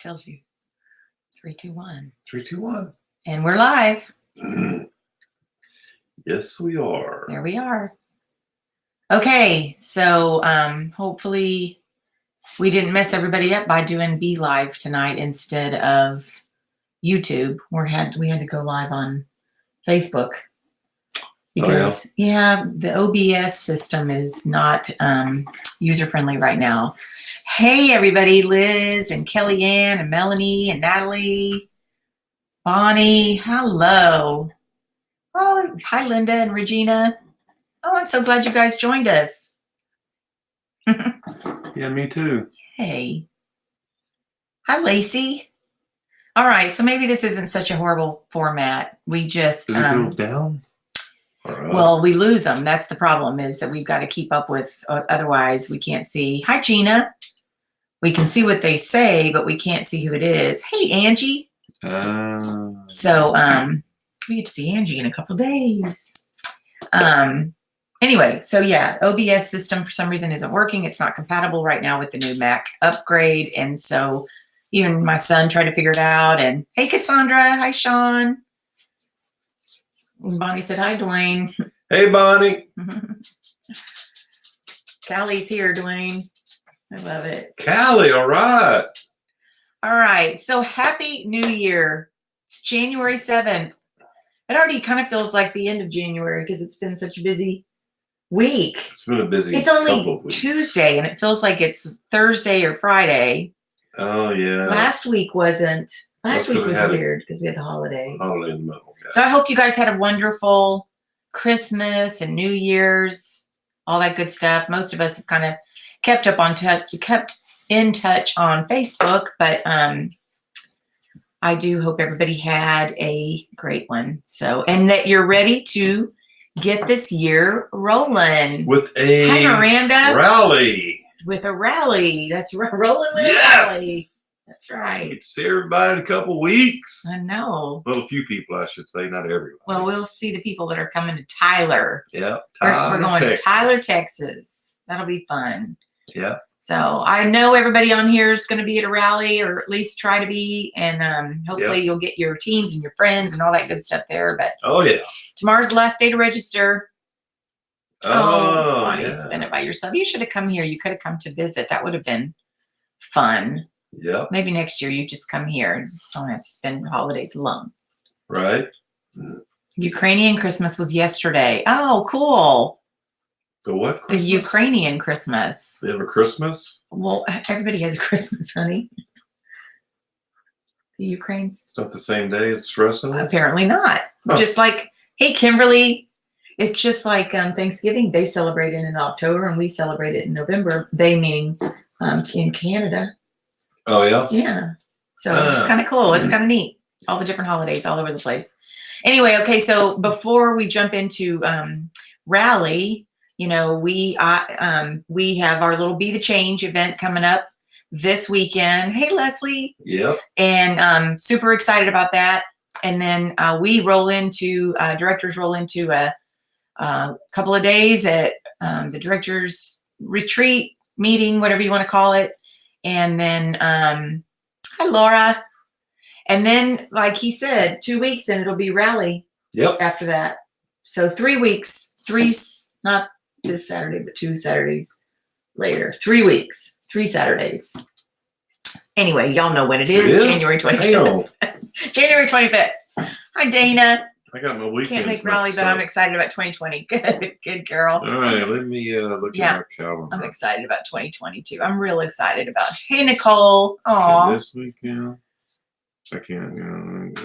tells you. 3, 2, 1. 3, 2, 1. And we're live. Yes, we are. There we are. Okay, so hopefully we didn't mess everybody up by doing Be Live tonight instead of YouTube. We had to go live on Facebook because the OBS system is not user friendly right now. Hey everybody, Liz and Kellyanne and Melanie and Natalie, Bonnie, hello. Oh, hi Linda and Regina. Oh, I'm so glad you guys joined us. Yeah, me too. Hey. Hi Lacey. All right, so maybe this isn't such a horrible format. We just Does it go down? Well, we lose them. That's the problem, is that we've got to keep up with, otherwise we can't see. Hi Gina. We can see what they say, but we can't see who it is. Hey Angie. So we get to see Angie in a couple days. Anyway, so yeah, OBS system for some reason isn't working. It's not compatible right now with the new Mac upgrade. And so even my son tried to figure it out. And hey, Cassandra. Hi, Sean. And Bonnie said, hi, Duane. Hey, Bonnie. Callie's here, Duane. I love it. Callie, all right. All right. So happy New Year. It's January 7th. It already kind of feels like the end of January because it's been such a busy week. It's been a busy It's only Tuesday and it feels like it's Thursday or Friday. Oh, yeah. Last week wasn't. Last week was weird because we had the holiday. Holiday in the middle. Yeah. So I hope you guys had a wonderful Christmas and New Year's, all that good stuff. Most of us have kind of kept in touch on Facebook, but I do hope everybody had a great one. So, and that you're ready to get this year rolling with a rally. With a rally. That's right. Rolling with a rally. That's right. Get to see everybody in a couple weeks. I know. Well, a few people, I should say, not everyone. Well, we'll see the people that are coming to Tyler. Yeah. We're going to Tyler, Texas. That'll be fun. Yeah. So I know everybody on here is going to be at a rally, or at least try to be, and hopefully you'll get your teams and your friends and all that good stuff there. But tomorrow's the last day to register. Oh, Bonnie, spend it by yourself. You should have come here. You could have come to visit. That would have been fun. Yeah. Maybe next year you just come here and don't have to spend holidays alone. Right. Ukrainian Christmas was yesterday. Oh, cool. The what? Christmas? The Ukrainian Christmas. They have a Christmas? Well, everybody has a Christmas, honey. The Ukraine. It's not the same day as the rest of us? Apparently not. Huh. Just like, hey, Kimberly. It's just like Thanksgiving. They celebrate it in October and we celebrate it in November. They meaning in Canada. Oh, yeah? Yeah. So it's kind of cool. It's kind of neat. All the different holidays all over the place. Anyway, okay, so before we jump into rally, you know, we have our little Be the Change event coming up this weekend. Hey, Leslie. Yep. And super excited about that. And then we directors roll into a couple of days at the directors retreat meeting, whatever you want to call it. And then, hi, Laura. And then, like he said, 2 weeks and it'll be rally. Yep. After that. So 3 weeks, not this Saturday, but 2 Saturdays later. 3 weeks, 3 Saturdays. Anyway, y'all know when it is. January 25th. January 25th. Hi, Dana. I got my weekend. Can't make rally, but I'm excited about 2020. Good girl. All right, let me look at my calendar. I'm excited about 2022. I'm real excited about. Hey, Nicole. Aw. This weekend, I can't.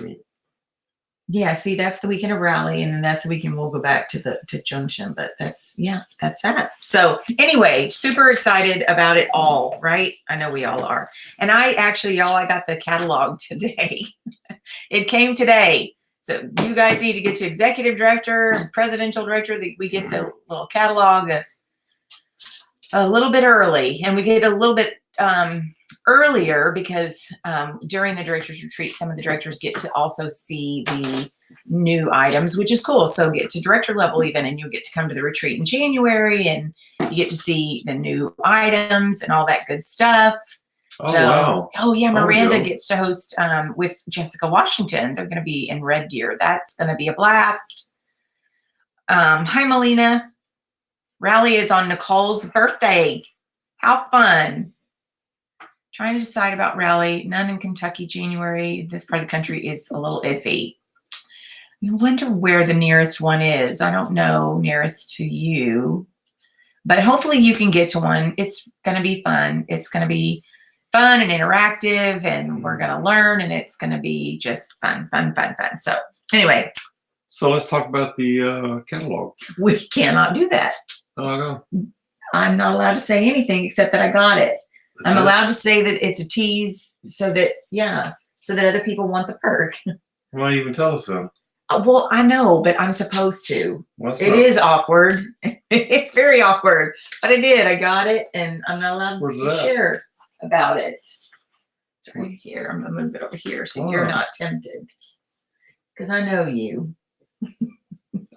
Yeah, see, that's the weekend of rally, and then that's the weekend we'll go back to Junction. But that's that. So anyway, super excited about it all, right? I know we all are. And I got the catalog today. It came today. So you guys need to get to executive director and presidential director. We get the little catalog a little bit early, and we get a little bit earlier because during the director's retreat, some of the directors get to also see the new items, which is cool. So get to director level even, and you'll get to come to the retreat in January, and you get to see the new items and all that good stuff. Oh, So, wow. oh yeah, I would Miranda go. gets to host with Jessica Washington. They're going to be in Red Deer. That's going to be a blast. Hi, Melina. Rally is on Nicole's birthday. How fun. Trying to decide about rally. None in Kentucky, January. This part of the country is a little iffy. I wonder where the nearest one is. I don't know nearest to you, but hopefully you can get to one. It's going to be fun. It's going to be fun and interactive, and we're going to learn, and it's going to be just fun. So anyway. So let's talk about the catalog. We cannot do that. Oh, I know. I'm not allowed to say anything except that I got it. That's I'm it? allowed to say that it's a tease so that other people want the perk. Why even tell us so? Well, I know, but I'm supposed to. Well, It is awkward. It's very awkward, but I did. I got it, and I'm not allowed Where's to that? share about it. It's right here. I'm gonna move it over here so you're not tempted, because I know you.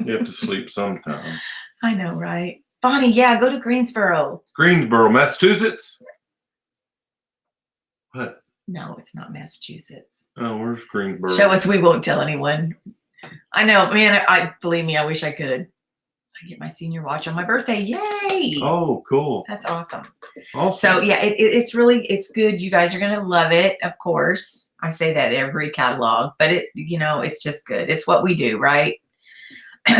You have to sleep sometime. I know, right? Bonnie, yeah, go to Greensboro. Greensboro, Massachusetts. What? No, it's not Massachusetts. Oh, where's Greensboro? Show us. We won't tell anyone. I know, man. I believe me. I wish I could. I get my senior watch on my birthday. Yay! Oh, cool. That's awesome. Awesome. So yeah, it's good. You guys are gonna love it. Of course, I say that every catalog, but it's just good. It's what we do, right?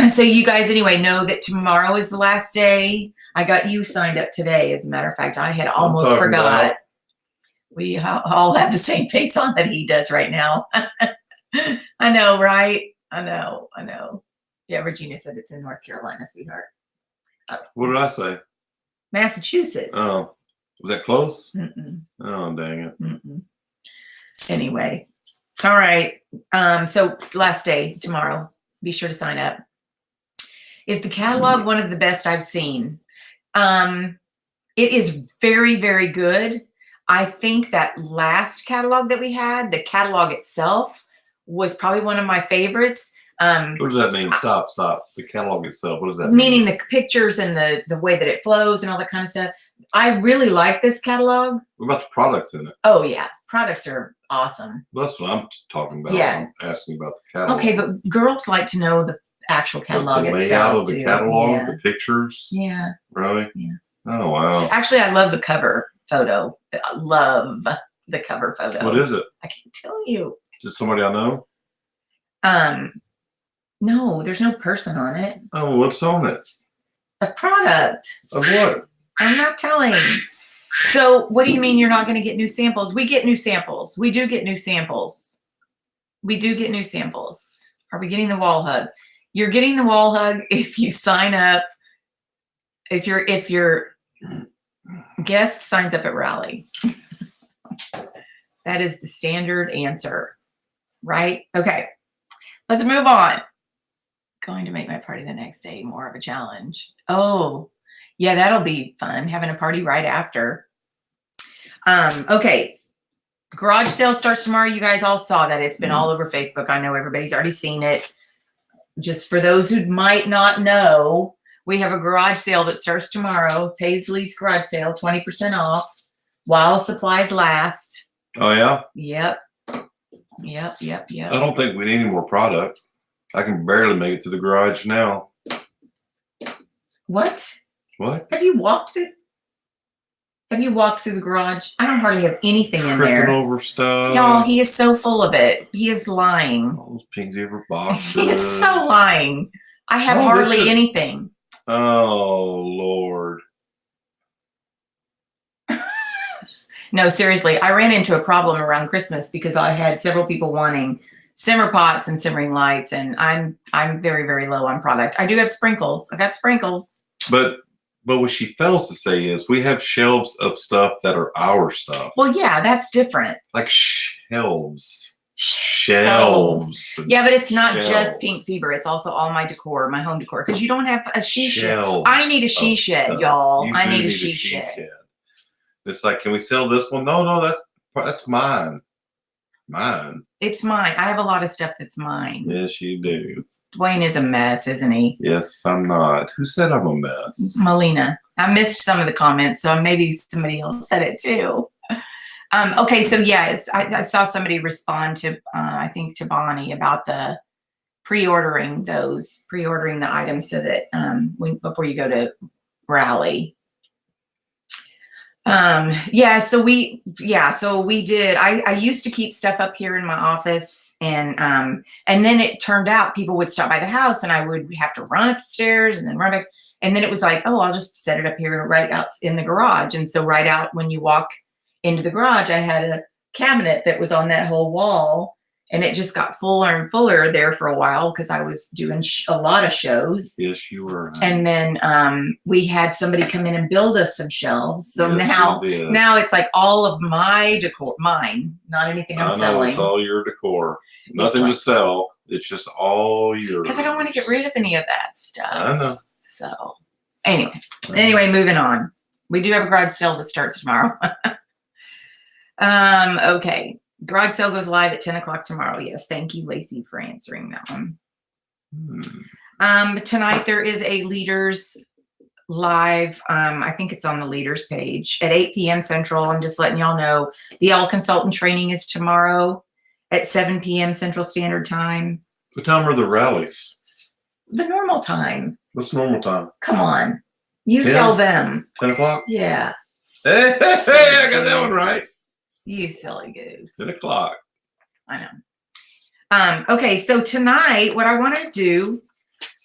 So you guys anyway know that tomorrow is the last day. I got you signed up today. As a matter of fact, I had almost forgot. About. We all have the same face on that he does right now. I know, right? I know. Yeah, Regina said it's in North Carolina, sweetheart. What did I say? Massachusetts. Oh, was that close? Mm-mm. Oh, dang it. Mm-mm. Anyway, all right. So last day tomorrow. Be sure to sign up. Is the catalog one of the best I've seen? It is very, very good. I think that last catalog that we had, the catalog itself, was probably one of my favorites. What does that mean? Stop. The catalog itself. What does that meaning mean? the pictures and the way that it flows and all that kind of stuff. I really like this catalog. What about the products in it? Oh yeah, products are awesome. That's what I'm talking about. Yeah. I'm asking about the catalog. Okay, but girls like to know the actual catalog the layout itself of the too. catalog, Yeah. the pictures. Yeah. Really? Yeah. Oh, wow. Actually, I love the cover photo. I love the cover photo. What is it? I can't tell you. Is it somebody I know? No, there's no person on it. Oh, what's on it? A product. Of what? I'm not telling. So what do you mean you're not going to get new samples? We get new samples. We do get new samples. We do get new samples. Are we getting the wall hug? You're getting the wall hug if you sign up. If your guest signs up at Rally. That is the standard answer, right? Okay, let's move on. Going to make my party the next day more of a challenge. Oh, yeah, that'll be fun. Having a party right after. Okay, garage sale starts tomorrow. You guys all saw that. It's been all over Facebook. I know everybody's already seen it. Just for those who might not know, we have a garage sale that starts tomorrow. Paisley's garage sale, 20% off while supplies last. Oh, yeah? Yep. I don't think we need any more product. I can barely make it to the garage now. What? What? Have you walked through the garage? I don't hardly have anything in there. Tripping over stuff. Y'all, he is so full of it. He is lying. All those Pingsy River boxes. He is so lying. I have hardly anything. Oh, Lord. No, seriously, I ran into a problem around Christmas because I had several people wanting simmer pots and simmering lights, and I'm very, very low on product. I do have sprinkles. I got sprinkles. But what she fails to say is we have shelves of stuff that are our stuff. Well, yeah, that's different. Like shelves. Yeah, but it's not Shelves. just Pink Fever. It's also all my decor, my home decor. Because you don't have a she shed. Shelves I need a she of shed, stuff. y'all. You I do need a she shed. It's like, can we sell this one? No, that's mine. Mine. It's mine. I have a lot of stuff that's mine. Yes, you do. Duane is a mess, isn't he? Yes, I'm not. Who said I'm a mess? Melina. I missed some of the comments, so maybe somebody else said it too. Okay, so yeah, I saw somebody respond to I think to Bonnie about the pre-ordering the items so that before you go to rally. So we did. I used to keep stuff up here in my office, and then it turned out people would stop by the house and I would have to run upstairs and then run back. And then it was like, oh, I'll just set it up here right out in the garage. And so right out when you walk into the garage, I had a cabinet that was on that whole wall, and it just got fuller and fuller there for a while because I was doing a lot of shows. Yes, you were. And then we had somebody come in and build us some shelves. So now it's like all of my decor, mine, not anything I'm selling. It's all your decor. Nothing to sell. It's just all yours. Because I don't want to get rid of any of that stuff. I know. So anyway, moving on. We do have a garage sale that starts tomorrow. Okay. Garage sale goes live at 10 o'clock tomorrow. Yes. Thank you, Lacey, for answering that one. Tonight there is a leaders live. I think it's on the leaders page at 8 p.m. Central. I'm just letting y'all know the L consultant training is tomorrow at 7 p.m. Central Standard Time. What time are the rallies? The normal time. What's normal time? Come on. You 10? tell them. 10 o'clock? Yeah. Hey, I got that one right. You silly goose. 10 o'clock. I know. Okay, so tonight, what I want to do,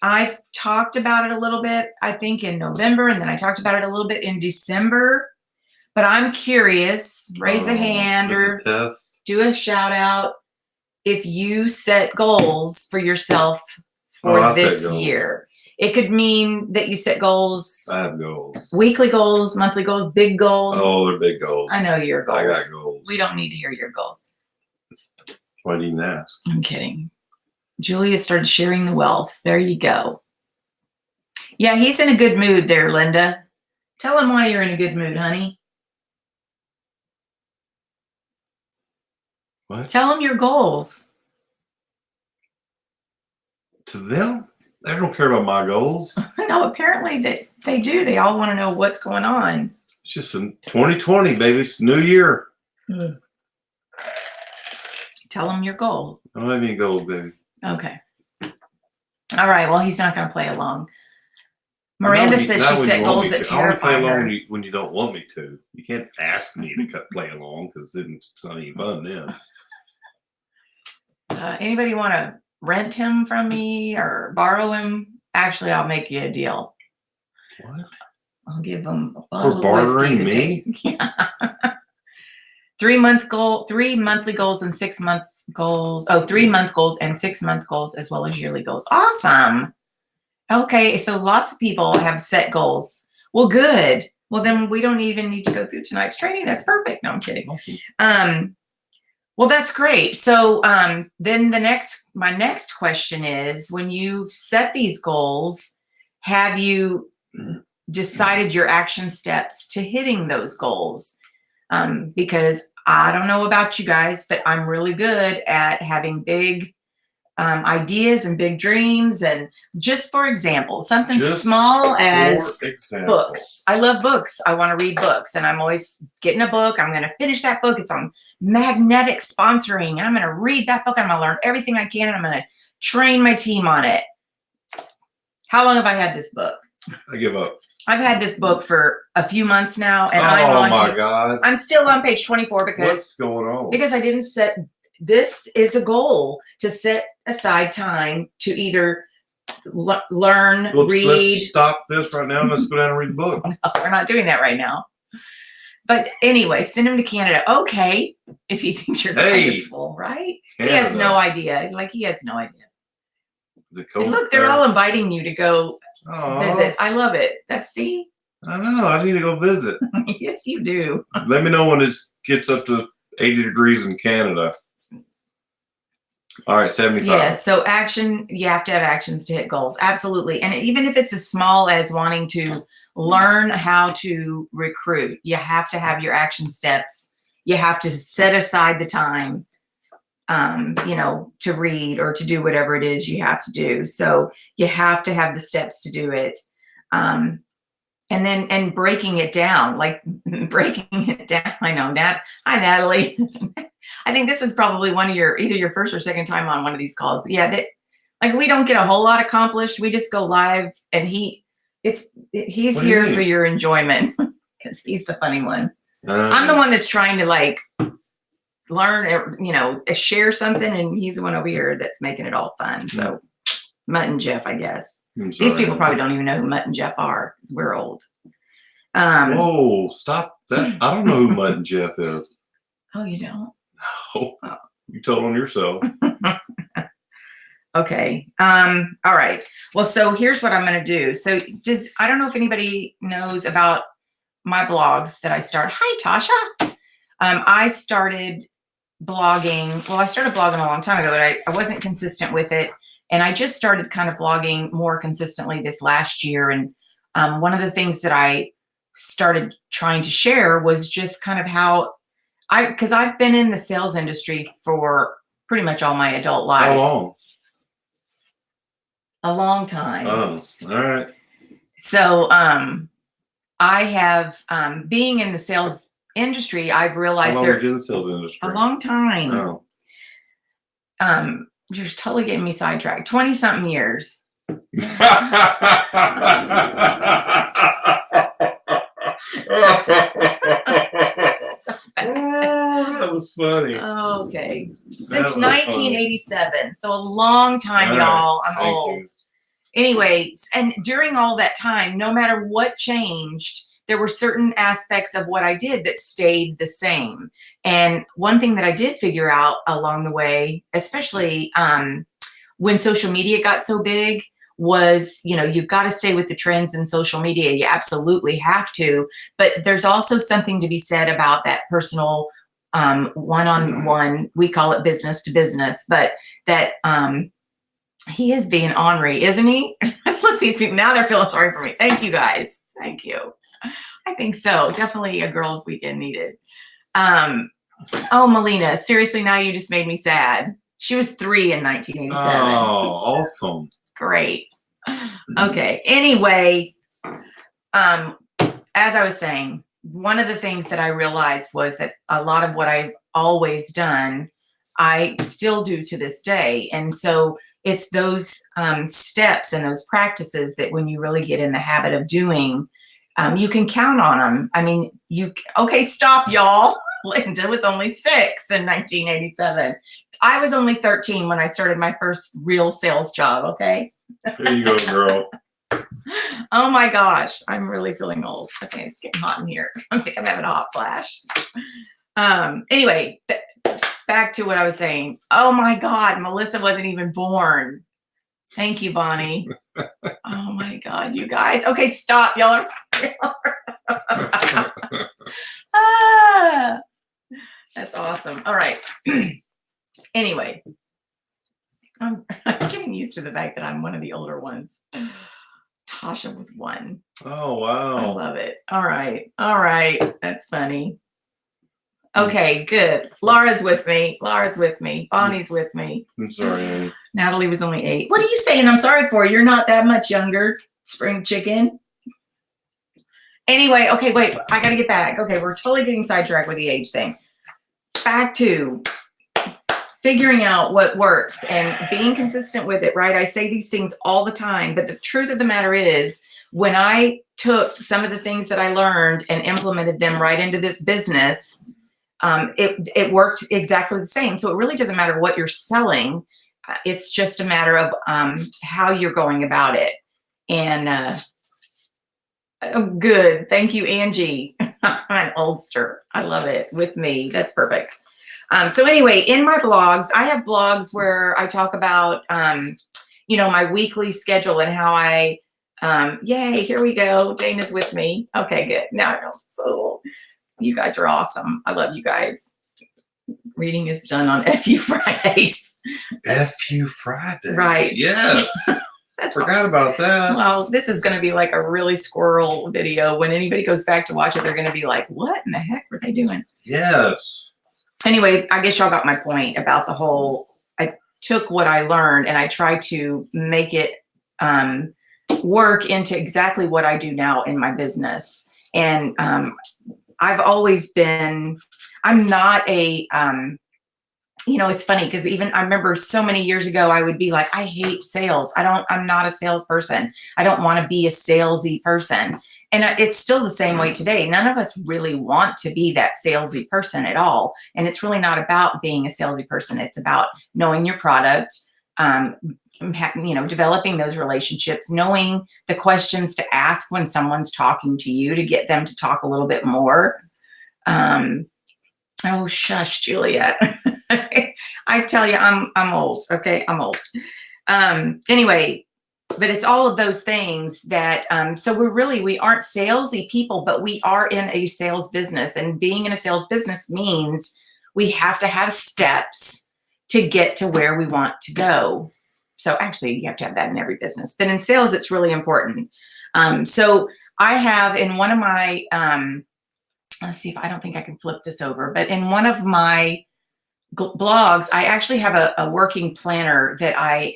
I've talked about it a little bit, I think in November, and then I talked about it a little bit in December. But I'm curious, raise a hand or do a shout out if you set goals for yourself for this year. It could mean that you set goals. I have goals. Weekly goals, monthly goals, big goals. Oh, they're big goals. I know your goals. I got goals. We don't need to hear your goals. Why do you ask? I'm kidding. Julia started sharing the wealth. There you go. Yeah, he's in a good mood there, Linda. Tell him why you're in a good mood, honey. What? Tell him your goals. To them? They don't care about my goals. No, apparently they do. They all want to know what's going on. It's just in 2020, baby. It's a new year. Tell him your goal. I don't have any goals, baby. Okay. All right. Well, he's not going to play along. Miranda says she set goals that terrify her. I want to play along when you don't want me to. You can't ask me to play along because then it's not any fun then. Anybody want to rent him from me or borrow him? Actually, I'll make you a deal. What? I'll give him a bottle of whiskey to me? Yeah. 3 monthly goals and 6 month goals. Oh, 3 month goals and 6 month goals as well as yearly goals. Awesome. Okay, so lots of people have set goals. Well, good. Well, then we don't even need to go through tonight's training. That's perfect. No, I'm kidding. Awesome. Well, that's great. So then my next question is, when you've set these goals, have you decided your action steps to hitting those goals? Because I don't know about you guys, but I'm really good at having big ideas and big dreams. And just for example, something small as books. I love books. I want to read books, and I'm always getting a book. I'm going to finish that book. It's on magnetic sponsoring. I'm going to read that book. I'm going to learn everything I can. And I'm going to train my team on it. How long have I had this book? I give up. I've had this book for a few months now, and God! I'm still on page 24 because what's going on? Because I didn't set. This is a goal to set aside time to either learn, read. Let's stop this right now and let's go down and read the book. No, we're not doing that right now. But anyway, send him to Canada. Okay, if he thinks your garage is full, right? Canada. He has no idea. He has no idea. And look, they're all inviting you to go visit. I love it. See? I know. I need to go visit. Yes, you do. Let me know when it gets up to 80 degrees in Canada. All right, 75. Yes, so action, you have to have actions to hit goals. Absolutely. And even if it's as small as wanting to learn how to recruit, you have to have your action steps. You have to set aside the time, to read or to do whatever it is you have to do. So you have to have the steps to do it. And and breaking it down, like breaking it down. I know, hi, Natalie. I think this is probably one of either your first or second time on one of these calls. Yeah, that like we don't get a whole lot accomplished. We just go live, and he's here for your enjoyment because he's the funny one. I'm the one that's trying to like learn, share something, and he's the one over here that's making it all fun. So Mutt and Jeff, I guess. These people probably don't even know who Mutt and Jeff are because we're old. Whoa, stop that. I don't know who Mutt and Jeff is. Oh, you don't? No. Oh. You told on yourself. Okay. All right. Well, so here's what I'm going to do. So I don't know if anybody knows about my blogs that I started. Hi, Tasha. I started blogging. Well, I started blogging a long time ago, but I wasn't consistent with it. And I just started kind of blogging more consistently this last year. And one of the things that I started trying to share was just kind of how because I've been in the sales industry for pretty much all my adult life. How long? A long time. Oh, all right. So I have, being in the sales industry, I've realized How long were you in the sales industry? A long time. Oh. You're totally getting me sidetracked. 20-something years. That was funny. Okay. Since 1987. Funny. So a long time, y'all. I'm old. Anyways, and during all that time, no matter what changed, there were certain aspects of what I did that stayed the same. And one thing that I did figure out along the way, especially when social media got so big, was, you've got to stay with the trends in social media. You absolutely have to. But there's also something to be said about that personal one-on-one. We call it business to business, but that he is being ornery, isn't he? Let's look at these people. Now they're feeling sorry for me. Thank you, guys. Thank you. I think so. Definitely a girls' weekend needed. Oh, Melina, seriously, now you just made me sad. She was 3 in 1987. Oh, awesome. Great. Okay. Anyway, as I was saying, one of the things that I realized was that a lot of what I've always done, I still do to this day. And so it's those steps and those practices that when you really get in the habit of doing, you can count on them. I mean, okay, stop, y'all. Linda was only 6 in 1987. I was only 13 when I started my first real sales job, okay? There you go, girl. Oh my gosh, I'm really feeling old. Okay, it's getting hot in here. I think I'm having a hot flash. Anyway, back to what I was saying. Oh my God, Melissa wasn't even born. Thank you, Bonnie. Oh my God, you guys. Okay, stop. Y'all are. That's awesome. All right. Anyway, I'm getting used to the fact that I'm one of the older ones. Tasha was 1. Oh, wow. I love it. All right. All right. That's funny. Okay, good. Laura's with me. Bonnie's with me. I'm sorry, Annie. Natalie was only 8. What are you saying I'm sorry for? You're not that much younger, spring chicken. Anyway, okay, wait. I got to get back. Okay, we're totally getting sidetracked with the age thing. Back to figuring out what works and being consistent with it, right? I say these things all the time, but the truth of the matter is when I took some of the things that I learned and implemented them right into this business, it worked exactly the same. So it really doesn't matter what you're selling. It's just a matter of how you're going about it. And oh, good. Thank you, Angie. I'm an oldster. I love it. With me. That's perfect. So anyway, in my blogs, I have blogs where I talk about, my weekly schedule and how I, yay, here we go. Dana's with me. Okay, good. Now I know. So you guys are awesome. I love you guys. Reading is done on FU Fridays. FU Fridays. Right. Yes. Forgot about that. Well, this is going to be like a really squirrel video. When anybody goes back to watch it, they're going to be like, what in the heck were they doing? Yes. Anyway, I guess y'all got my point about the whole, I took what I learned and I tried to make it work into exactly what I do now in my business. And I've always been, I'm not a, it's funny because even I remember so many years ago, I would be like, I hate sales. I'm not a salesperson. I don't want to be a salesy person. And it's still the same way today. None of us really want to be that salesy person at all. And it's really not about being a salesy person. It's about knowing your product, developing those relationships, knowing the questions to ask when someone's talking to you to get them to talk a little bit more. Oh, shush, Juliet. I tell you, I'm old. Okay, I'm old. Anyway, but it's all of those things that, so we aren't salesy people, but we are in a sales business, and being in a sales business means we have to have steps to get to where we want to go. So actually you have to have that in every business, but in sales, it's really important. So I have in one of my, let's see if I don't think I can flip this over, but in one of my blogs, I actually have a working planner that I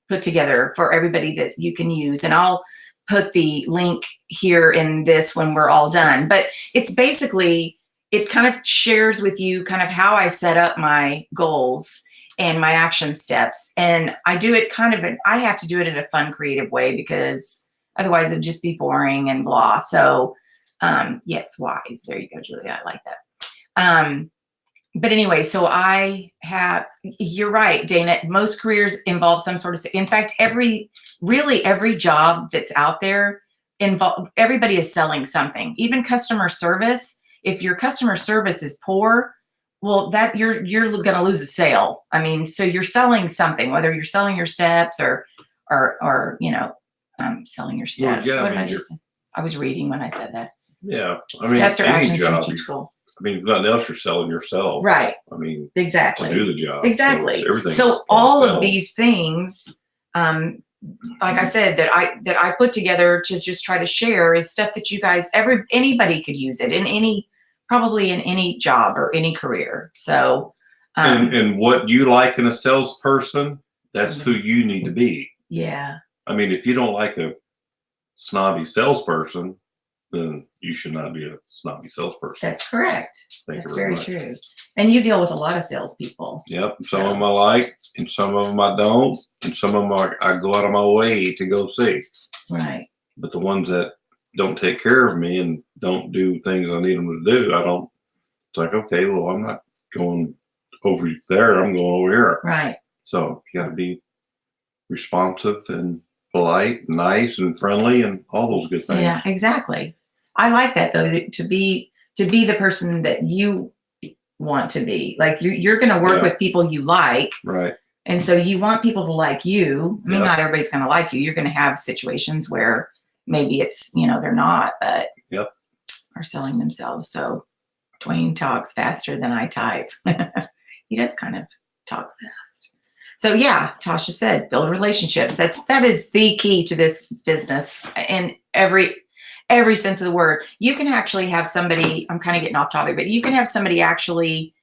put together for everybody that you can use. And I'll put the link here in this when we're all done. But it's basically, it kind of shares with you kind of how I set up my goals and my action steps. And I do it I have to do it in a fun, creative way because otherwise it'd just be boring and blah. So yes, wise. There you go, Julia. I like that. But anyway, so you're right, Dana, most careers involve some sort of, in fact, every job that's out there everybody is selling something, even customer service. If your customer service is poor, well, that you're going to lose a sale. I mean, so you're selling something, whether you're selling your steps or selling your steps. Well, yeah, what did I just say? I was reading when I said that. Yeah. Steps or actions to job, teach goal. I mean, if nothing else, you're selling yourself. Right. I mean, exactly. To do the job. Exactly. So all of these things, like I said, that I put together to just try to share is stuff that you guys, anybody could use it probably in any job or any career. So, and what you like in a salesperson, that's who you need to be. Yeah. I mean, if you don't like a snobby salesperson, then you should not be a snobby salesperson. That's correct. Thank That's you very very true. And you deal with a lot of salespeople. Yep. Some of them I like, and some of them I don't, and some of them I go out of my way to go see. Right. But the ones that don't take care of me and don't do things I need them to do, I don't. It's like, okay, well, I'm not going over there. I'm going over here. Right. So you got to be responsive and polite, nice and friendly, and all those good things. Yeah, exactly. I like that though, to be the person that you want to be. Like you're going to work with people you like. Right. And so you want people to like you. I mean, not everybody's going to like you. You're going to have situations where maybe it's, they're not, but are selling themselves. So Duane talks faster than I type. He does kind of talk fast. So yeah, Tasha said, build relationships. That is the key to this business in every sense of the word. You can actually have somebody, I'm kind of getting off topic, but you can have somebody actually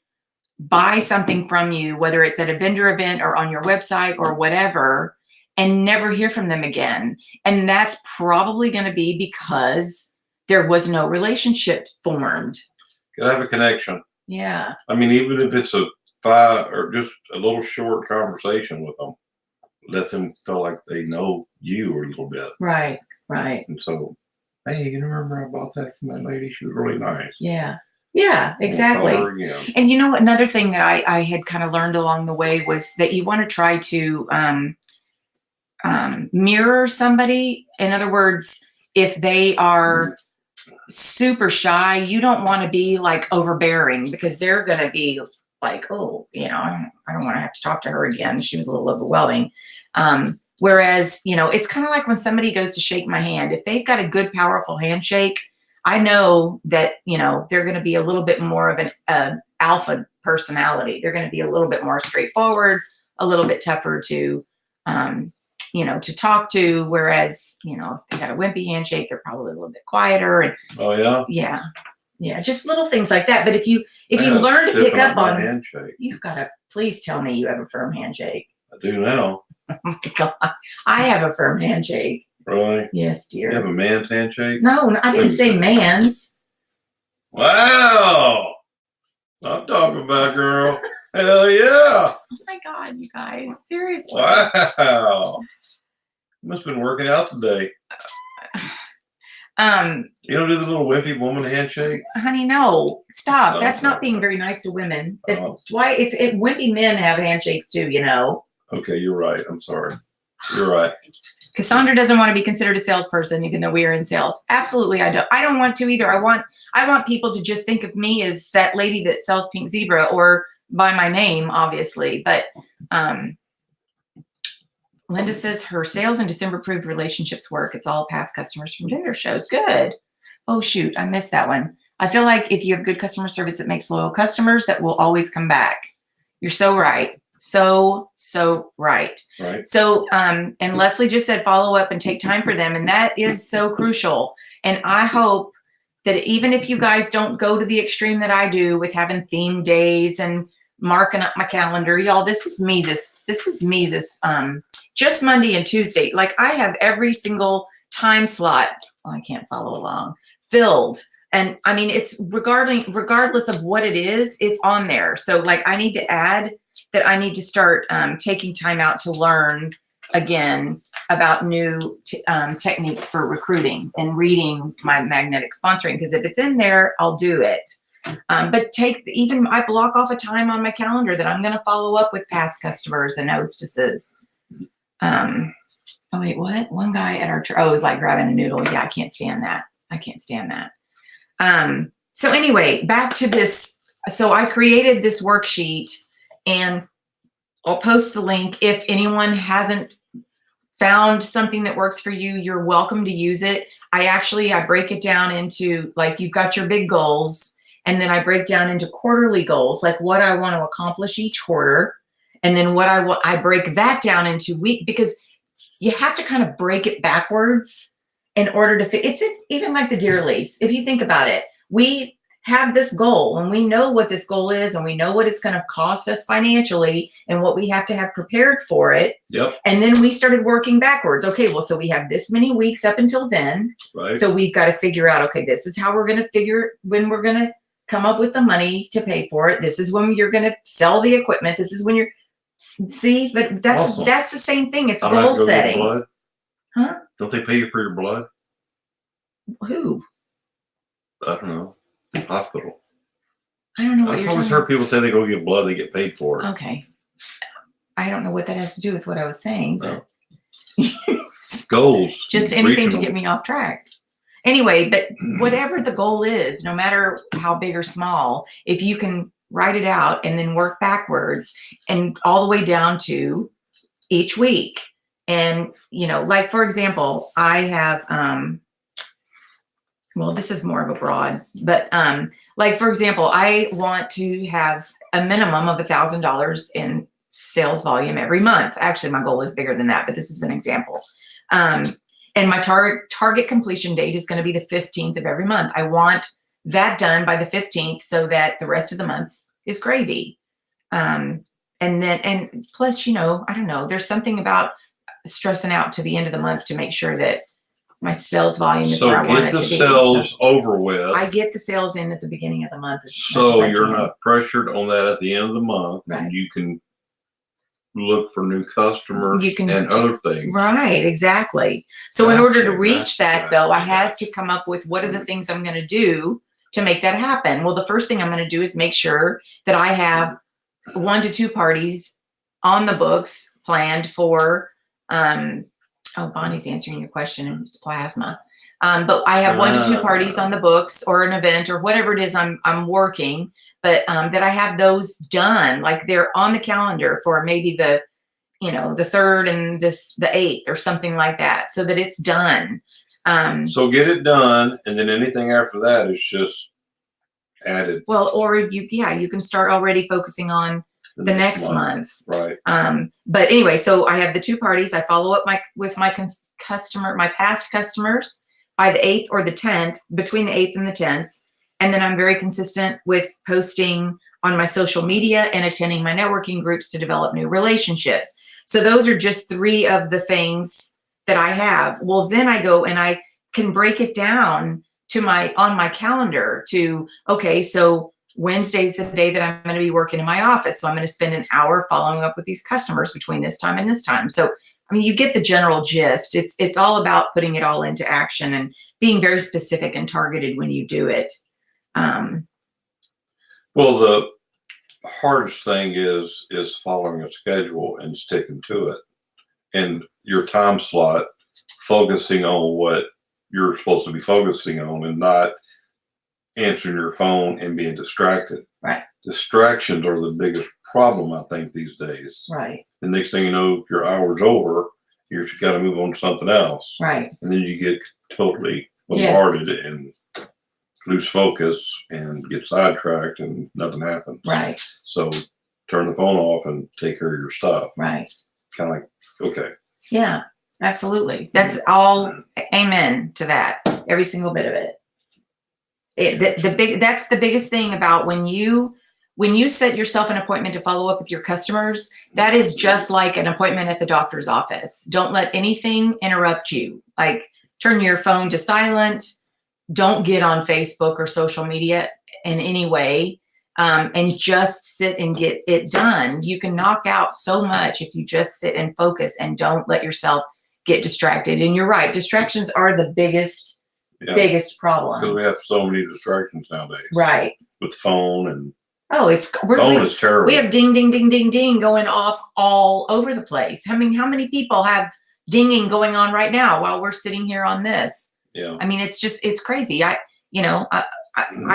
buy something from you, whether it's at a vendor event or on your website or whatever, and never hear from them again. And that's probably going to be because there was no relationship formed. Gotta have a connection. Yeah. I mean, even if it's a 5 or just a little short conversation with them, let them feel like they know you a little bit. Right. Right. And so, hey, you remember I bought that from that lady? She was really nice. Yeah. Yeah, exactly. And another thing that I had kind of learned along the way was that you want to try to mirror somebody. In other words, if they are super shy, you don't want to be like overbearing, because they're going to be like, oh, I don't want to have to talk to her again. She was a little overwhelming. Whereas, it's kind of like when somebody goes to shake my hand, if they've got a good, powerful handshake, I know that, they're going to be a little bit more of an alpha personality. They're going to be a little bit more straightforward, a little bit tougher to, to talk to. Whereas, if they got a wimpy handshake, they're probably a little bit quieter. And oh yeah, yeah, just little things like that. But if you learn to pick up on handshake, you've got to please tell me you have a firm handshake. I do now. Oh my God, I have a firm handshake. Really? Yes, You dear. have a man's handshake? No, I didn't say man's. Wow. I'm talking about, girl. Hell yeah. Oh my God, you guys. Seriously. Wow. Must have been working out today. You don't do the little wimpy woman handshake? Honey, no. Stop. No, That's not no. being very nice to women. Oh. Why wimpy men have handshakes too, you know. Okay, you're right. I'm sorry. You're right. Cassandra doesn't want to be considered a salesperson, even though we are in sales. Absolutely, I don't. I don't want to either. I want people to just think of me as that lady that sells Pink Zebra, or by my name, obviously. But Linda says her sales and December proved relationships work. It's all past customers from dinner shows. Good. Oh shoot, I missed that one. I feel like if you have good customer service, it makes loyal customers that will always come back. You're so right. So right. Right. So, and Leslie just said follow up and take time for them. And that is so crucial. And I hope that even if you guys don't go to the extreme that I do with having theme days and marking up my calendar, y'all, this is me, this just Monday and Tuesday. Like I have every single time slot. Oh, I can't follow along, filled. And I mean, it's regardless of what it is, it's on there. So like I need to add that I need to start taking time out to learn again about new techniques for recruiting and reading my magnetic sponsoring. Because if it's in there, I'll do it. But I block off a time on my calendar that I'm going to follow up with past customers and hostesses. Oh wait, what? One guy at our church, is like grabbing a noodle. Yeah, I can't stand that. So anyway, back to this. So I created this worksheet, and I'll post the link. If anyone hasn't found something that works for you, you're welcome to use it. I break it down into, like, you've got your big goals, and then I break down into quarterly goals, like what I want to accomplish each quarter. And then I break that down into week, because you have to kind of break it backwards in order to fit. It's even like the deer lease. If you think about it, we have this goal and we know what this goal is and we know what it's going to cost us financially and what we have to have prepared for it. Yep. And then we started working backwards. Okay, well, so we have this many weeks up until then. Right. So we've got to figure out, okay, this is how we're going to figure when we're going to come up with the money to pay for it. This is when you're going to sell the equipment. This is when you're, see, but that's the same thing. It's goal setting. Blood? Huh? Don't they pay you for your blood? Who? I don't know. The hospital. I don't know what I've you're always talking heard people say they go get blood, they get paid for it. Okay. I don't know what that has to do with what I was saying. No. Goals. Just anything to get me off track. Anyway, but whatever the goal is, no matter how big or small, if you can write it out and then work backwards and all the way down to each week. And, like, for example, I have, well, this is more of a broad, but like, for example, I want to have a minimum of $1,000 in sales volume every month. Actually, my goal is bigger than that, but this is an example. And my target completion date is going to be the 15th of every month. I want that done by the 15th so that the rest of the month is gravy. And plus, I don't know, there's something about stressing out to the end of the month to make sure that my sales volume is where I want it to be. So get the sales over with. I get the sales in at the beginning of the month. So you're not pressured on that at the end of the month. Right. And you can look for new customers and other things. Right, exactly. So in order to reach that, though, I had to come up with what are the things I'm going to do to make that happen. Well, the first thing I'm going to do is make sure that I have 1 to 2 parties on the books planned for, Bonnie's answering your question, and it's plasma. But I have 1 to 2 parties on the books, or an event, or whatever it is I'm working, but that I have those done, like they're on the calendar for maybe the 3rd and the 8th or something like that, so that it's done. So get it done, and then anything after that is just added. Well, or you can start already focusing on the next month. Right. But anyway, so I have the 2 parties. I follow up with my past customers by the 8th or the 10th, between the 8th and the 10th. And then I'm very consistent with posting on my social media and attending my networking groups to develop new relationships. So those are just 3 of the things that I have. Well, then I go and I can break it down to on my calendar to, okay, so Wednesday's the day that I'm going to be working in my office. So I'm going to spend an hour following up with these customers between this time and this time. So, I mean, you get the general gist. It's all about putting it all into action and being very specific and targeted when you do it. Well, the hardest thing is following a schedule and sticking to it, and your time slot, focusing on what you're supposed to be focusing on, and not answering your phone and being distracted. Right. Distractions are the biggest problem, I think, these days. Right. The next thing you know, your hour's over. You've got to move on to something else. Right. And then you get totally bombarded and lose focus and get sidetracked and nothing happens. Right. So turn the phone off and take care of your stuff. Right. Kind of like, okay. Yeah, absolutely. That's all. Amen to that. Every single bit of it. That's the biggest thing about when you set yourself an appointment to follow up with your customers, that is just like an appointment at the doctor's office. Don't let anything interrupt you. Like, turn your phone to silent. Don't get on Facebook or social media in any way, and just sit and get it done. You can knock out so much if you just sit and focus and don't let yourself get distracted. And you're right. Distractions are the biggest problem. Because we have so many distractions nowadays. Right. With phone and phone is terrible. We have ding, ding, ding, ding, ding going off all over the place. I mean, how many people have dinging going on right now while we're sitting here on this? Yeah. I mean, it's crazy. I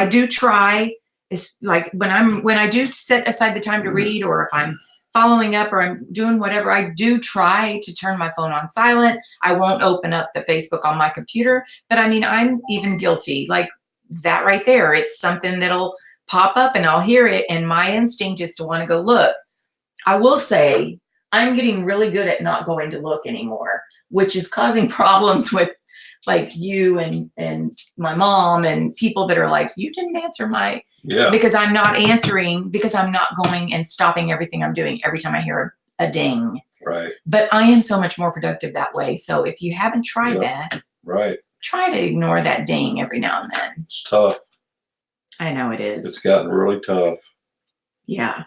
do try. It's like when I do set aside the time to read, or if I'm following up or I'm doing whatever, I do try to turn my phone on silent. I won't open up the Facebook on my computer, but I mean, I'm even guilty. Like that right there. It's something that'll pop up and I'll hear it. And my instinct is to want to go look. I will say I'm getting really good at not going to look anymore, which is causing problems with like you and my mom and people that are like, you didn't answer because I'm not answering, because I'm not going and stopping everything I'm doing every time I hear a ding. Right. But I am so much more productive that way. So if you haven't tried that, right, try to ignore that ding every now and then. It's tough. I know it is. It's gotten really tough. Yeah.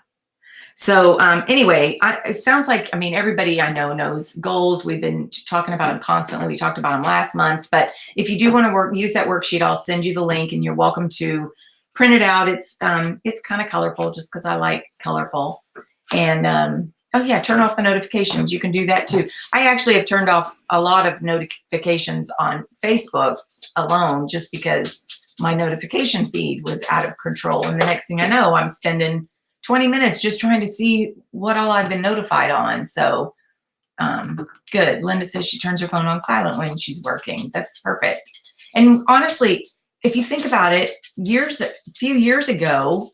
So anyway, it sounds like, I mean, everybody I know knows goals. We've been talking about them constantly. We talked about them last month. But if you do want to use that worksheet, I'll send you the link and you're welcome to print it out. It's kind of colorful just because I like colorful. And turn off the notifications. You can do that too. I actually have turned off a lot of notifications on Facebook alone just because my notification feed was out of control. And the next thing I know, I'm spending 20 minutes just trying to see what all I've been notified on. So good. Linda says she turns her phone on silent when she's working. That's perfect. And honestly, if you think about it, a few years ago,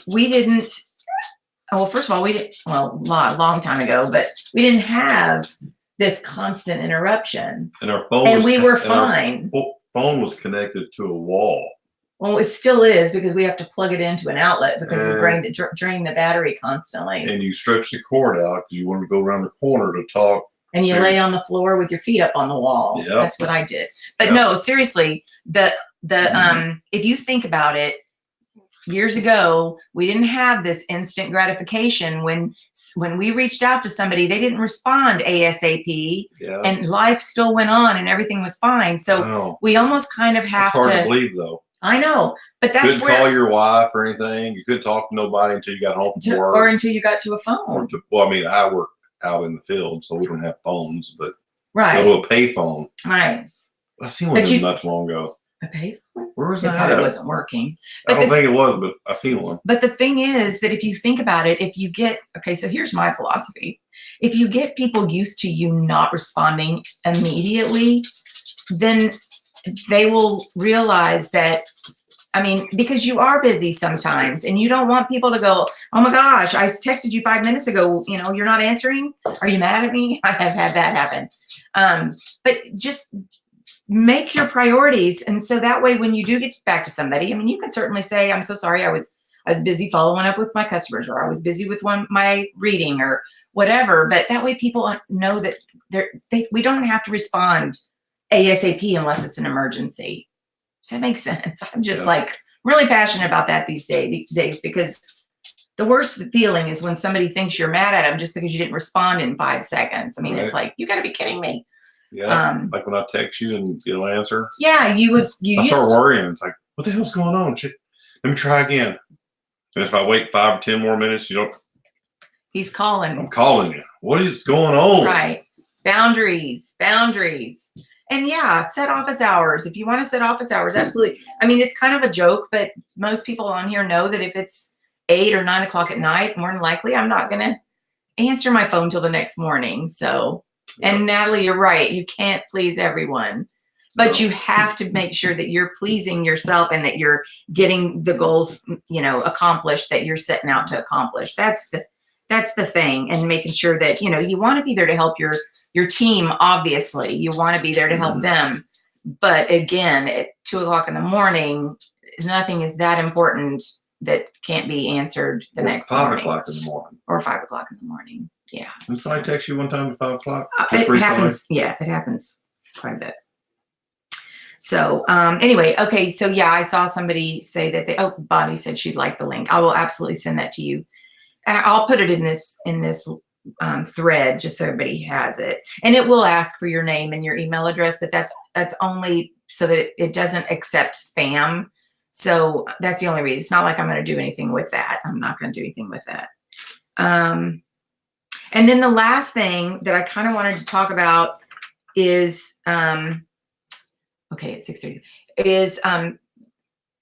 we didn't, first of all, a long time ago, but we didn't have this constant interruption. And our phone and we were fine. Our phone was connected to a wall. Well, it still is because we have to plug it into an outlet because we drain the battery constantly. And you stretch the cord out because you want to go around the corner to talk. And you lay on the floor with your feet up on the wall. Yep. That's what I did. But no, seriously, if you think about it, years ago, we didn't have this instant gratification. When we reached out to somebody, they didn't respond ASAP, and life still went on and everything was fine. So we almost kind of have to. It's hard to believe, though. I know, but that's couldn't call your wife or anything. You couldn't talk to nobody until you got home from work, or until you got to a phone. I work out in the field, so we don't have phones, but right, go to a pay phone. Right. I seen one not too long ago. A pay phone? Where was that? It probably wasn't working. I don't think it was, but I seen one. But the thing is that if you think about it, so here's my philosophy. If you get people used to you not responding immediately, then they will realize that, because you are busy sometimes and you don't want people to go, oh my gosh, I texted you 5 minutes ago, you're not answering. Are you mad at me? I have had that happen. But just make your priorities. And so that way, when you do get back to somebody, you can certainly say, I'm so sorry. I I was busy following up with my customers, or I was busy with my reading or whatever. But that way people know that we don't have to respond ASAP unless it's an emergency. Does that make sense? I'm just like really passionate about that these days, because the worst feeling is when somebody thinks you're mad at them just because you didn't respond in 5 seconds. I mean, it's like, you got to be kidding me. Yeah. Like when I text you and you don't answer. Yeah, I start worrying. It's like, what the hell's going on? Let me try again. And if I wait 5 or 10 more minutes, he's calling. I'm calling you. What is going on? Right. Boundaries. And yeah, set office hours. If you want to set office hours, absolutely. I mean, it's kind of a joke, but most people on here know that if it's 8 or 9 o'clock at night, more than likely, I'm not going to answer my phone till the next morning. So, and Natalie, you're right. You can't please everyone, but you have to make sure that you're pleasing yourself and that you're getting the goals, accomplished that you're setting out to accomplish. That's the thing. And making sure that, you want to be there to help your team. Obviously you want to be there to help them. But again, at 2 o'clock in the morning, nothing is that important that can't be answered the next morning. 5 o'clock in the morning. Or 5 o'clock in the morning. Yeah. And so I text you one time at 5 o'clock. It happens. Yeah, it happens quite a bit. So anyway, okay. So yeah, I saw somebody say that Bonnie said she'd like the link. I will absolutely send that to you. I'll put it in this thread just so everybody has it. And it will ask for your name and your email address, but that's only so that it doesn't accept spam. So that's the only reason. It's not like I'm going to do anything with that. I'm not going to do anything with that. And then the last thing that I kind of wanted to talk about is, okay, it's 6:30. Is, and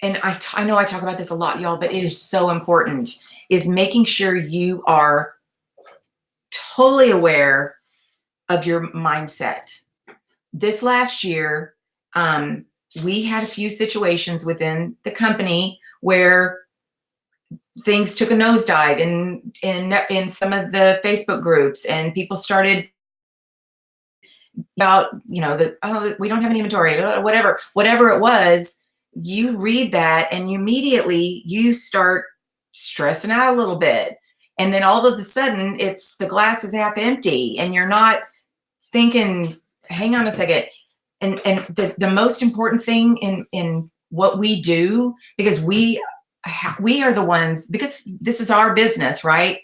I know I talk about this a lot, y'all, but it is so important, is making sure you are totally aware of your mindset. This last year, we had a few situations within the company where things took a nosedive in some of the Facebook groups, and people started about, we don't have any inventory, whatever it was. You read that and immediately you start stressing out a little bit. And then all of a sudden it's the glass is half empty and you're not thinking, hang on a second. And the most important thing in what we do, because we are the ones, because this is our business, right?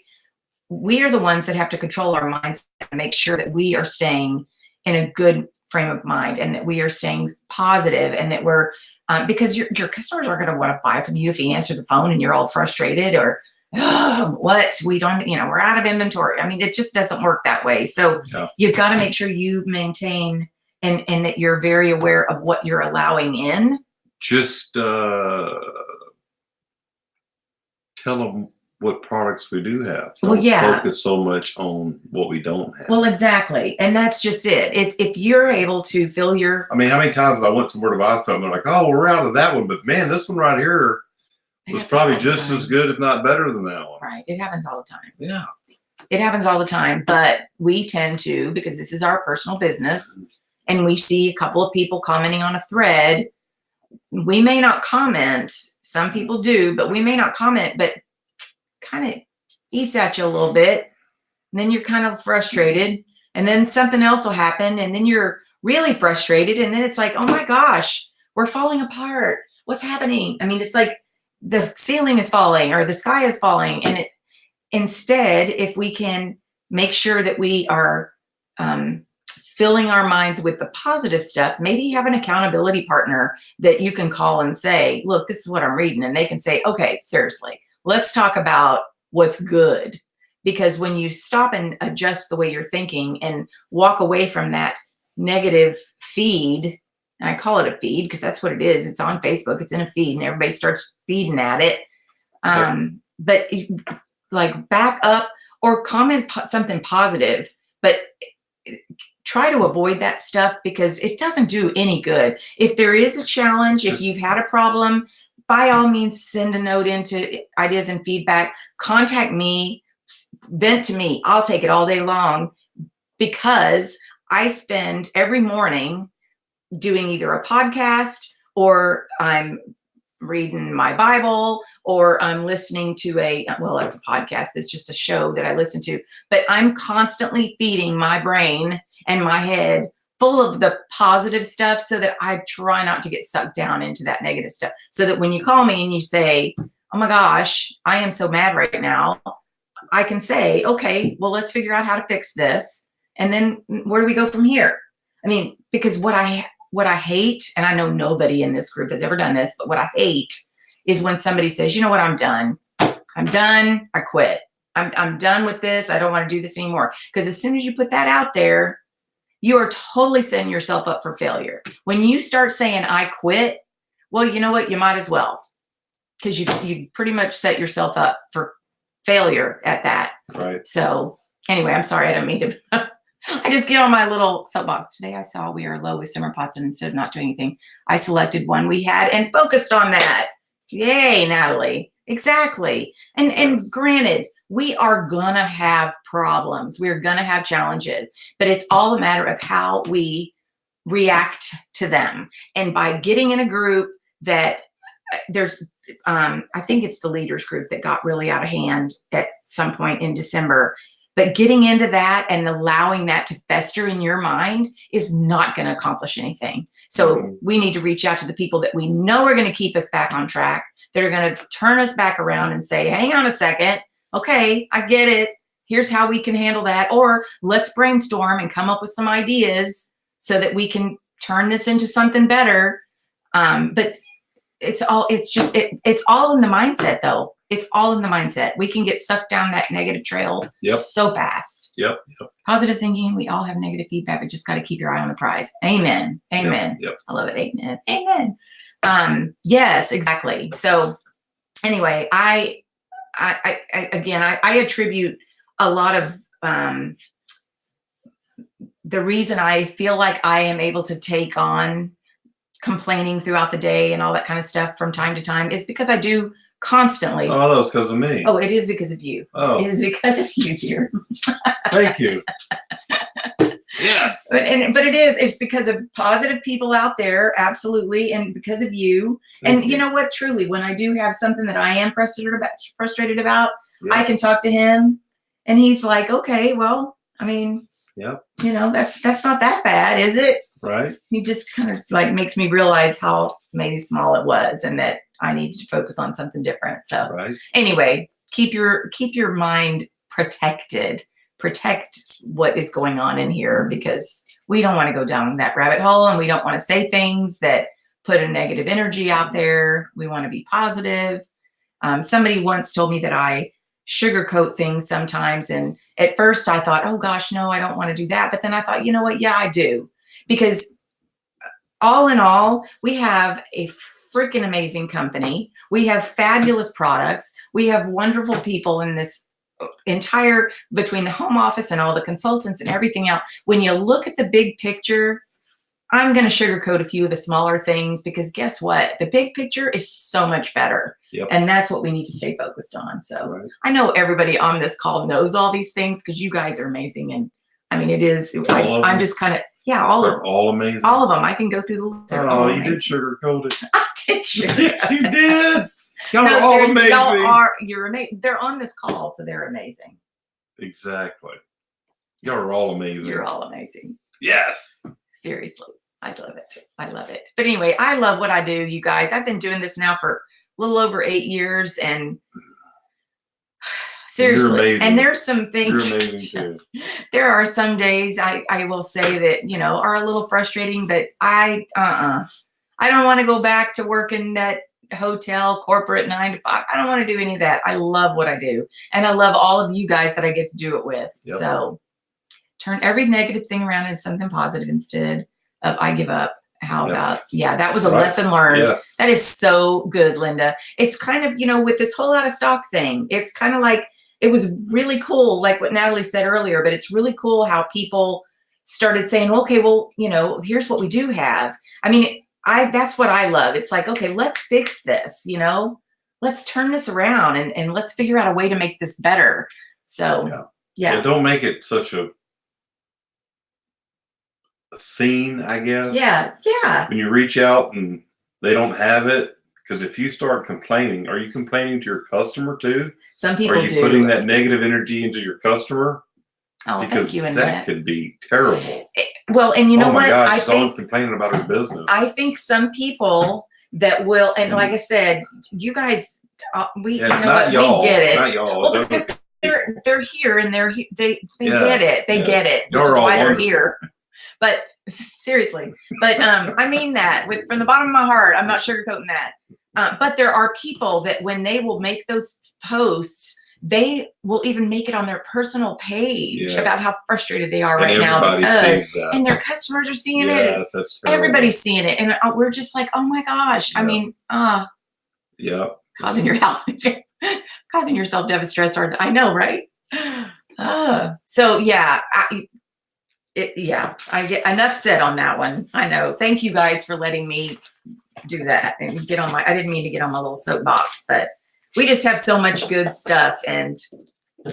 We are the ones that have to control our minds and make sure that we are staying in a good frame of mind and that we are staying positive, and that we're, because your customers are going to want to buy from you if you answer the phone and you're all frustrated or, we don't, we're out of inventory. I mean, it just doesn't work that way. So you've got to make sure you maintain and that you're very aware of what you're allowing in. Just tell them what products we do have. Don't focus so much on what we don't have. Well, exactly. And that's just it. It's if you're able to fill your... I mean, how many times have I went somewhere to buy something, they're like, oh, we're out of that one, but man, this one right here was probably just as good, if not better than that one. Right. It happens all the time. Yeah. It happens all the time, but we tend to, because this is our personal business, and we see a couple of people commenting on a thread, we may not comment. Some people do, but we may not comment, but kind of eats at you a little bit. And then you're kind of frustrated, and then something else will happen, and then you're really frustrated. And then it's like, oh my gosh, we're falling apart. What's happening? I mean, it's like the ceiling is falling or the sky is falling. And instead, if we can make sure that we are filling our minds with the positive stuff, maybe have an accountability partner that you can call and say, look, this is what I'm reading. And they can say, okay, seriously, let's talk about what's good. Because when you stop and adjust the way you're thinking and walk away from that negative feed, and I call it a feed because that's what it is. It's on Facebook. It's in a feed and everybody starts feeding at it. But like back up or comment something positive, but try to avoid that stuff because it doesn't do any good. If there is a challenge, if you've had a problem, by all means, send a note into ideas and feedback. Contact me, vent to me. I'll take it all day long because I spend every morning doing either a podcast or I'm reading my Bible, or I'm listening to it's a podcast. It's just a show that I listen to, but I'm constantly feeding my brain and my head full of the positive stuff so that I try not to get sucked down into that negative stuff. So that when you call me and you say, oh my gosh, I am so mad right now, I can say, okay, well, let's figure out how to fix this. And then where do we go from here? I mean, because what I hate, and I know nobody in this group has ever done this, but what I hate is when somebody says, you know what, I'm done. I'm done. I quit. I'm done with this. I don't want to do this anymore. Because as soon as you put that out there, you are totally setting yourself up for failure. When you start saying, I quit, well, you know what? You might as well. Because you pretty much set yourself up for failure at that. Right. So anyway, I'm sorry. I don't mean to. I just get on my little soapbox. Today I saw we are low with simmer pots, and instead of not doing anything, I selected one we had and focused on that. Yay, Natalie. Exactly. And granted, we are going to have problems. We're going to have challenges, but it's all a matter of how we react to them. And by getting in a group that there's, I think it's the leaders group that got really out of hand at some point in December. But getting into that and allowing that to fester in your mind is not going to accomplish anything. So we need to reach out to the people that we know are going to keep us back on track, that are going to turn us back around and say, hang on a second. Okay, I get it. Here's how we can handle that. Or let's brainstorm and come up with some ideas so that we can turn this into something better. But it's all in the mindset, though. It's all in the mindset. We can get sucked down that negative trail so fast. Yep. Positive thinking. We all have negative feedback, but just got to keep your eye on the prize. Amen. Amen. Yep. I love it. Amen. Amen. Yes, exactly. So anyway, I attribute a lot of the reason I feel like I am able to take on complaining throughout the day and all that kind of stuff from time to time is because I do constantly. Oh, that was because of me. Oh, it is because of you. Oh. It is because of you, dear. Thank you. Yes. But it's because of positive people out there, absolutely, and because of you. Thank You know what? Truly, when I do have something that I am frustrated about, I can talk to him, and he's like, okay, well, I mean, that's not that bad, is it? Right. He just kind of like makes me realize how maybe small it was, and that I needed to focus on something different. So anyway, keep your mind protected. Protect what is going on in here, because we don't want to go down that rabbit hole, and we don't want to say things that put a negative energy out there. We want to be positive. Somebody once told me that I sugarcoat things sometimes. And at first I thought, oh gosh, no, I don't want to do that. But then I thought, you know what? Yeah, I do. Because all in all, we have a freaking amazing company. We have fabulous products. We have wonderful people in this entire, between the home office and all the consultants and everything else. When you look at the big picture, I'm going to sugarcoat a few of the smaller things, because guess what? The big picture is so much better. Yep. And that's what we need to stay focused on. So I know everybody on this call knows all these things, because you guys are amazing. And I mean, it is, I'm just kind of, all amazing. All of them. I can go through the list. Oh, you did sugarcoat it. I did sugarcoat You did. Y'all no, are all seriously, amazing. You're amazing. They're on this call, so they're amazing. Exactly. Y'all are all amazing. You're all amazing. Yes. Seriously. I love it. I love it. But anyway, I love what I do, you guys. I've been doing this now for a little over 8 years, and seriously, and there's some things. You're amazing too. There are some days I will say that, are a little frustrating, but I don't want to go back to working that hotel corporate 9 to 5. I don't want to do any of that. I love what I do, and I love all of you guys that I get to do it with. Yep. So turn every negative thing around into something positive instead of I give up. How about, that was a lesson learned. Yes. That is so good, Linda. It's kind of, with this whole out of stock thing, it's kind of like, it was really cool, like what Natalie said earlier, but it's really cool how people started saying, okay, well, here's what we do have. I mean, that's what I love. It's like, okay, let's fix this, let's turn this around and let's figure out a way to make this better. So, yeah. Don't make it such a scene, I guess. Yeah. When you reach out and they don't have it, Because if you start complaining, are you complaining to your customer too? Some people Are you do. putting that negative energy into your customer? Oh, Because thank you, that Annette. could be terrible. Well, and you know Oh my what? gosh, I she's always think complaining about her business. I think some people that will, and like I said, you guys, we Yeah, you know not what? y'all, We get it. not y'all. Well, It's because other they're here and they Yes, get it. They yes. get it, which You're is all why they're wonderful. here. But seriously, but I mean that from the bottom of my heart. I'm not sugarcoating that. But there are people that when they will make those posts, they will even make it on their personal page Yes. about how frustrated they are And right now everybody because, sees that. and their customers are seeing it. Yes, that's terrible. Everybody's seeing it, and we're just like, oh my gosh. I Yeah. mean, Yep. causing your health, causing yourself to have a stress hard. I know, right? So yeah, I get enough said on that one. I know. Thank you guys for letting me do that and get on my, I didn't mean to get on my little soapbox, but we just have so much good stuff, and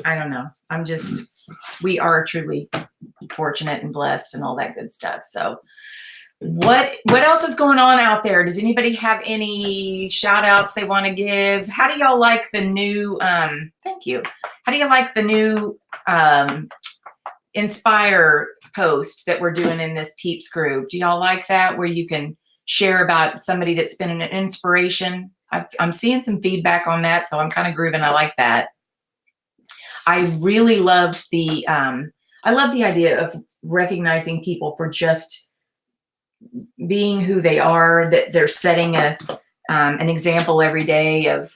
I don't know. We are truly fortunate and blessed and all that good stuff. So what else is going on out there? Does anybody have any shout outs they want to give? How do y'all like the new, thank you. How do you like the new, Inspire post that we're doing in this Peeps group? Do y'all like that, where you can share about somebody that's been an inspiration? I'm seeing some feedback on that, so I'm kind of grooving. I like that. I really love the idea of recognizing people for just being who they are, that they're setting an example every day of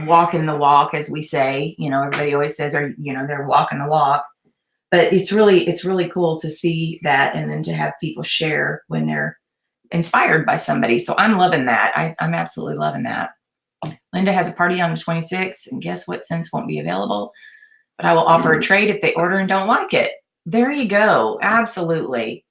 walking the walk, as we say. Everybody always says, they're walking the walk. But it's really cool to see that, and then to have people share when they're inspired by somebody. So I'm loving that. I'm absolutely loving that. Linda has a party on the 26th, and guess what scents won't be available? But I will offer a trade if they order and don't like it. There you go. Absolutely.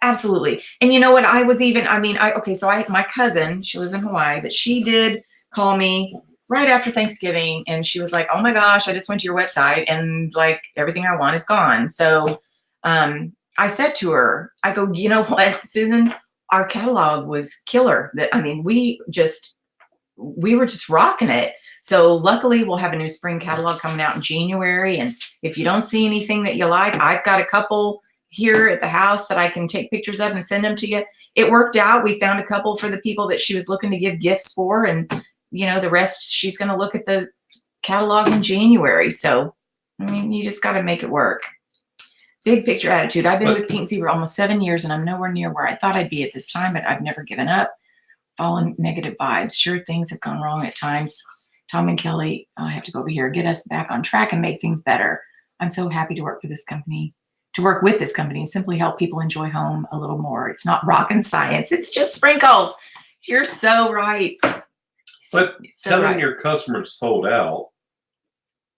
Absolutely. And you know what? My cousin, she lives in Hawaii, but she did call me right after Thanksgiving, and she was like, oh my gosh, I just went to your website and like everything I want is gone. So I said to her, I go, you know what, Susan, our catalog was killer. We were just rocking it. So luckily we'll have a new spring catalog coming out in January. And if you don't see anything that you like, I've got a couple here at the house that I can take pictures of and send them to you. It worked out. We found a couple for the people that she was looking to give gifts for, and the rest, she's going to look at the catalog in January. So, you just got to make it work. Big picture attitude. I've been with Pink Zebra almost 7 years, and I'm nowhere near where I thought I'd be at this time, but I've never given up. Following negative vibes. Sure, things have gone wrong at times. Tom and Kelly, I have to go over here, get us back on track and make things better. I'm so happy to work with this company, and simply help people enjoy home a little more. It's not rocket science. It's just sprinkles. You're so right. But telling your customers sold out,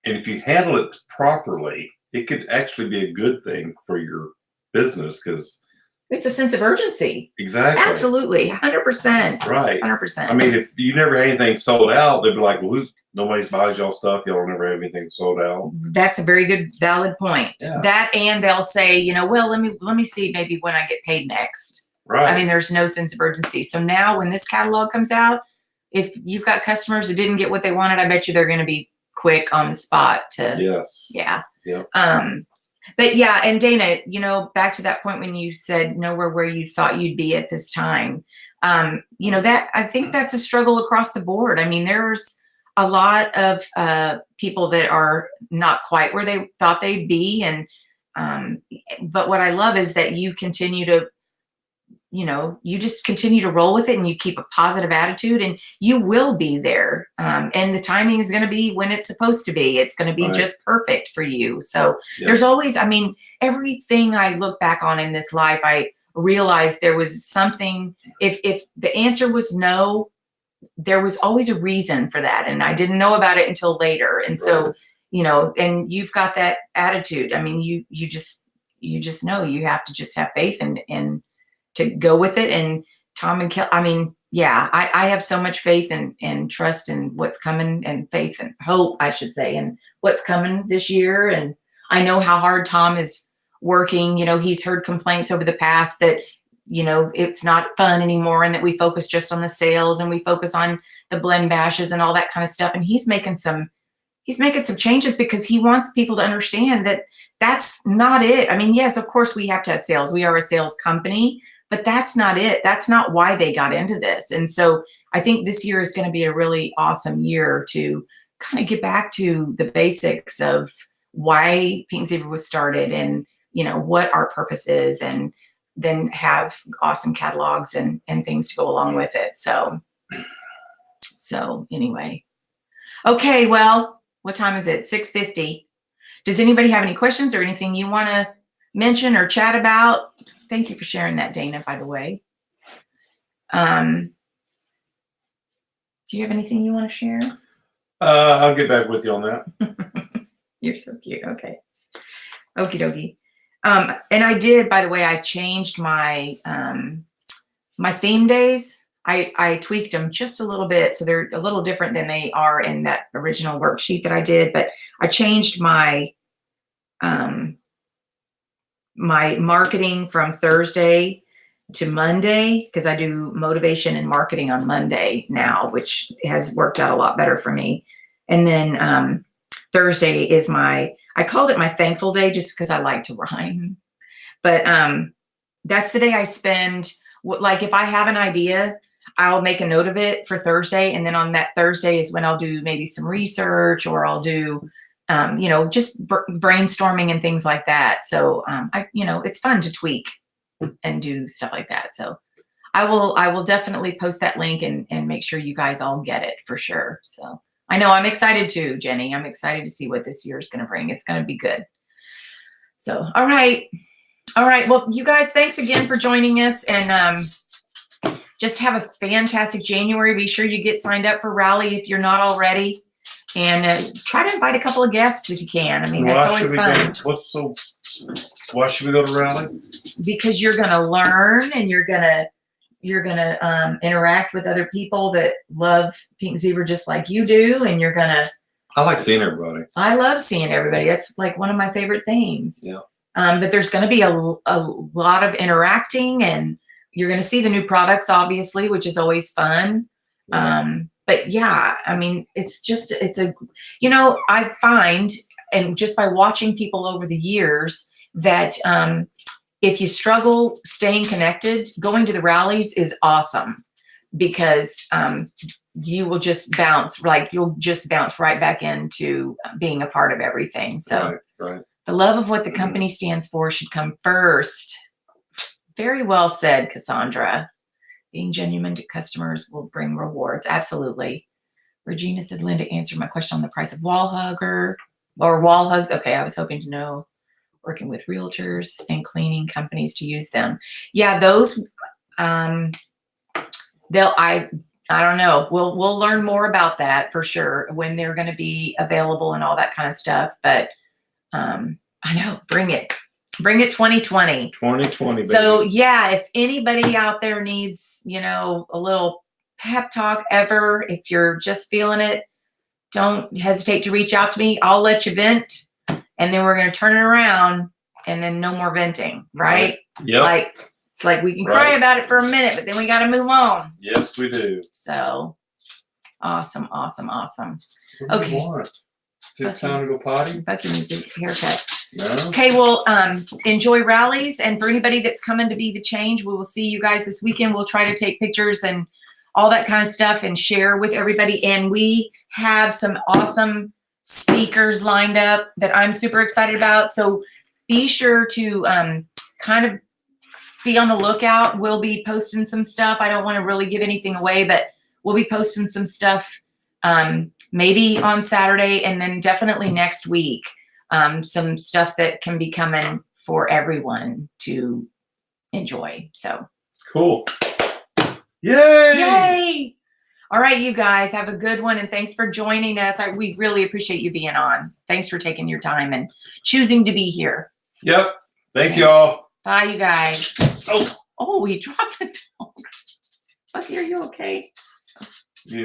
and if you handle it properly, it could actually be a good thing for your business, because it's a sense of urgency. Exactly. Absolutely. 100%. Right. 100%. I mean, if you never had anything sold out, they'd be like, well, nobody buys y'all stuff. Y'all never have anything sold out. That's a very good, valid point. Yeah. That, and they'll say, well, let me see maybe when I get paid next. Right. There's no sense of urgency. So now when this catalog comes out, if you've got customers that didn't get what they wanted, I bet you they're going to be quick on the spot to. Yes. Yeah. Yep. But yeah, and Dana, back to that point when you said nowhere where you thought you'd be at this time, that I think that's a struggle across the board. There's a lot of people that are not quite where they thought they'd be. But what I love is that you continue to, you just continue to roll with it, and you keep a positive attitude, and you will be there. And the timing is going to be when it's supposed to be. It's going to be just perfect for you. So there's always, everything I look back on in this life, I realized there was something. If the answer was no, there was always a reason for that. And I didn't know about it until later. And so, and you've got that attitude. You just know you have to just have faith and to go with it. And Tom and Kelly, I have so much faith and trust in what's coming, and faith and hope, I should say, and what's coming this year. And I know how hard Tom is working. He's heard complaints over the past that it's not fun anymore, and that we focus just on the sales and we focus on the blend bashes and all that kind of stuff. And he's making some changes because he wants people to understand that that's not it. I mean, yes, of course we have to have sales. We are a sales company, but that's not it. That's not why they got into this. And so I think this year is going to be a really awesome year to kind of get back to the basics of why Pink Zebra was started, and what our purpose is, and then have awesome catalogs and things to go along with it. So anyway, okay, well, what time is it? 6:50. Does anybody have any questions or anything you want to mention or chat about? Thank you for sharing that, Dana, by the way. Do you have anything you want to share? I'll get back with you on that. You're so cute. Okay. Okie dokie. And I did, by the way, I changed my my theme days. I tweaked them just a little bit, so they're a little different than they are in that original worksheet that I did. But I changed my my marketing from Thursday to Monday, because I do motivation and marketing on Monday now, which has worked out a lot better for me. And then Thursday is I called it my thankful day just because I like to rhyme. But that's the day I spend, like if I have an idea, I'll make a note of it for Thursday. And then on that Thursday is when I'll do maybe some research, or I'll do, just brainstorming and things like that. So, it's fun to tweak and do stuff like that. So I will definitely post that link and make sure you guys all get it for sure. So I know I'm excited too, Jenny. I'm excited to see what this year is going to bring. It's going to be good. So, all right. Well, you guys, thanks again for joining us, and just have a fantastic January. Be sure you get signed up for Rally if you're not already, and try to invite a couple of guests if you can. I mean, that's always fun. Why should we go to Rally? Because you're going to learn, and you're going to interact with other people that love Pink Zebra just like you do, and you're going to. I like seeing everybody. I love seeing everybody. That's like one of my favorite things. Yeah. But there's going to be a lot of interacting, and you're going to see the new products, obviously, which is always fun. But yeah, I mean, I find, and just by watching people over the years, that if you struggle staying connected, going to the rallies is awesome, because you will just bounce right back into being a part of everything. So right. The love of what the company stands for should come first. Very well said, Cassandra. Being genuine to customers will bring rewards. Absolutely. Regina said, Linda answered my question on the price of wall hugs. Okay, I was hoping to know, working with realtors and cleaning companies to use them. Yeah, those, I don't know. We'll learn more about that for sure, when they're going to be available and all that kind of stuff. But I know, bring it 2020. 2020, baby. So yeah, if anybody out there needs, a little pep talk ever, if you're just feeling it, don't hesitate to reach out to me. I'll let you vent, and then we're going to turn it around, and then no more venting, right? Yep. It's like we can cry about it for a minute, but then we got to move on. Yes, we do. So awesome. What Okay. do you want? Is it time to go potty? Bucky needs a haircut. No? Okay, well, enjoy rallies. And for anybody that's coming to be the change, we will see you guys this weekend. We'll try to take pictures and all that kind of stuff and share with everybody. And we have some awesome speakers lined up that I'm super excited about. So be sure to kind of be on the lookout. We'll be posting some stuff. I don't want to really give anything away, but we'll be posting some stuff maybe on Saturday, and then definitely next week. Some stuff that can be coming for everyone to enjoy. So cool. Yay! All right, you guys, have a good one, and thanks for joining us. We really appreciate you being on. Thanks for taking your time and choosing to be here. Yep. Thank y'all. Bye, you guys. Oh, he dropped the dog. Bucky, are you okay? Yeah.